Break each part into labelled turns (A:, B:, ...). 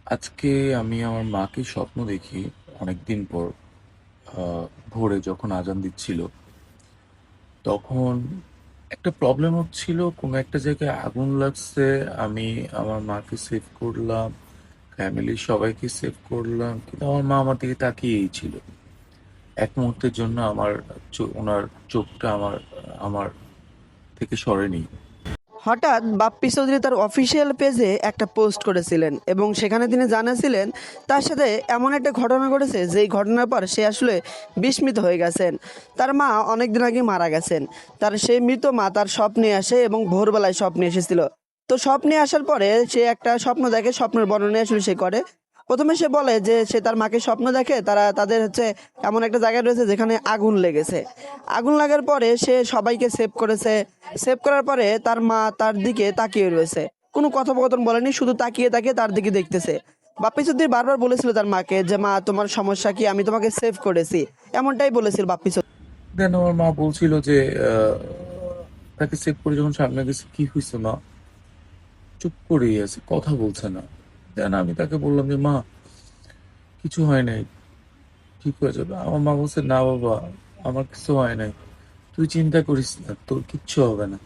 A: আজকে আমি আমার মাকে স্বপ্ন দেখি অনেকদিন পর। ভোরে যখন আজান দিচ্ছিল তখন একটা প্রবলেম হচ্ছিল, কোনো একটা জায়গায় আগুন লাগছে। আমি আমার মাকে সেভ করলাম, ফ্যামিলির সবাইকে সেভ করলাম, কিন্তু আমার মা আমার দিকে তাকিয়েই ছিল। এক মুহূর্তের জন্য ওনার চোখটা আমার আমার থেকে সরেনি।
B: হঠাৎ বাপ্পি চৌধুরী তার অফিসিয়াল পেজে একটা পোস্ট করেছিলেন এবং সেখানে তিনি জানিয়েছিলেন তার সাথে এমন একটা ঘটনা ঘটেছে যেই ঘটনার পর সে আসলে বিস্মিত হয়ে গেছেন। তার মা অনেক দিন আগে মারা গেছেন। তার সেই মৃত মা তার স্বপ্নে আসে এবং ভোরবেলায় স্বপ্নে এসেছিল। তো স্বপ্নে আসার পরে সে একটা স্বপ্ন দেখে, স্বপ্নের বর্ণনা আসলে সে করে। প্রথমে সে বলে যে সে তার মাকে স্বপ্ন দেখে তাদের হচ্ছে এমন একটা জায়গায় রয়েছে যেখানে আগুন লেগেছে। আগুন লাগার পরে সে সবাইকে সেভ করেছে। সেভ করার পরে তার মা তার দিকে তাকিয়ে রয়েছে, কোনো কথোপকথন বলেনি, শুধু তাকিয়ে তাকিয়ে তার দিকে দেখতেছে। বাপ্পি চৌধুরী বারবার বলেছিল তার মাকে যে মা তোমার সমস্যা কি, আমি তোমাকে সেভ করেছি, এমনটাই বলেছিল বাপ্পি চৌধুরী।
A: দেন আমার মা বলছিল যে তাকে সেভ করে যখন সামনে গেছে, কি হয়েছে মা? চুপ করেই আছে, কথা বলছে না। দেন আমি তাকে বললাম যে মা, কিছু হয় নাই, ঠিক হয়ে যাবে। আমার মা বলছে, না বাবা, আমার কিছু হয় নাই, তুই চিন্তা করিস না, তোর কিচ্ছু হবে না।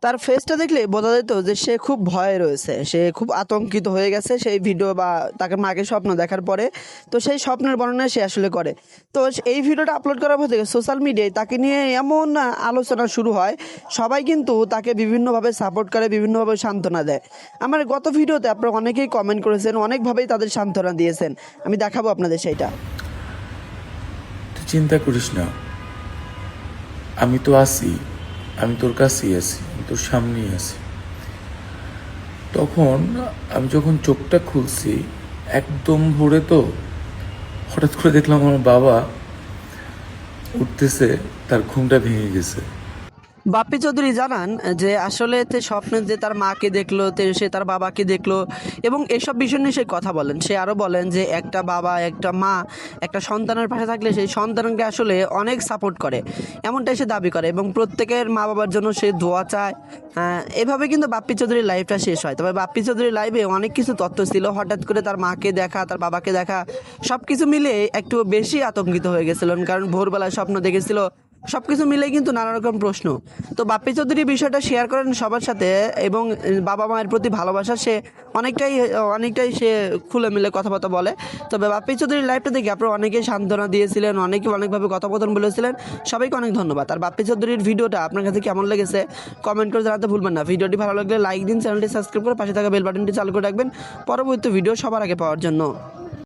B: তার ফেসটা দেখলে বোঝা যেত যে সে খুব ভয়ে রয়েছে, সে খুব আতঙ্কিত হয়ে গেছে সেই ভিডিও বা তাকে মাকে স্বপ্ন দেখার পরে। তো সেই স্বপ্নের বর্ণনা সে আসলে করে। তো এই ভিডিওটা আপলোড করার পর থেকে সোশ্যাল মিডিয়ায় তাকে নিয়ে এমন আলোচনা শুরু হয়, সবাই কিন্তু তাকে বিভিন্নভাবে সাপোর্ট করে, বিভিন্নভাবে সান্ত্বনা দেয়। আমার গত ভিডিওতে আপনারা অনেকেই কমেন্ট করেছেন, অনেকভাবেই তাদের সান্ত্বনা দিয়েছেন। আমি দেখাবো আপনাদের সেইটা।
A: তুই চিন্তা করিস না, আমি তো আছি, আমি তোর কাছেই আছি, আমি তোর সামনেই আছি। তখন আমি যখন চোখটা খুলছি, একদম ভোরে, তো হঠাৎ করে দেখলাম আমার বাবা উঠতেছে, তার ঘুমটা ভেঙে গেছে।
B: বাপ্পি চৌধুরী জানান যে আসলে তে স্বপ্নে যে তার মাকে দেখলো, সে তার বাবাকে দেখলো এবং এসব বিষয় নিয়ে সে কথা বলেন। সে আরও বলেন যে একটা বাবা, একটা মা একটা সন্তানের পাশে থাকলে সেই সন্তানকে আসলে অনেক সাপোর্ট করে, এমনটাই সে দাবি করে এবং প্রত্যেকের মা বাবার জন্য সে দোয়া চায়। এভাবে কিন্তু বাপ্পি চৌধুরীর লাইফটা শেষ হয়। তবে বাপ্পি চৌধুরীর লাইফে অনেক কিছু তথ্য ছিল, হঠাৎ করে তার মাকে দেখা, তার বাবাকে দেখা, সব কিছু মিলে একটু বেশি আতঙ্কিত হয়ে গেছিলেন, কারণ ভোরবেলায় স্বপ্ন দেখেছিল। সবকিছু মিলে কিন্তু নানা রকম প্রশ্ন। তো বাপ্পি চৌধুরী বিষয়টা শেয়ার করেন সবার সাথে এবং বাবা মায়ের প্রতি ভালোবাসা সে অনেকটাই অনেকটাই সে খুলে মিলে কথাবার্তা বলে। তবে বাপ্পি চৌধুরীর লাইফটা দেখে আপনারা অনেকেই সান্ত্বনা দিয়েছিলেন, অনেকে অনেকভাবে কথোপকথন বলেছিলেন। সবাইকে অনেক ধন্যবাদ। আর বাপ্পি চৌধুরীর ভিডিওটা আপনার কাছে কেমন লেগেছে কমেন্ট করে জানাতে ভুলবেন না। ভিডিওটি ভালো লাগলে লাইক দিন, চ্যানেলটি সাবস্ক্রাইব করে পাশে থাকা বেল বাটনটি চালু করে রাখবেন পরবর্তী ভিডিও সবার আগে পাওয়ার জন্য।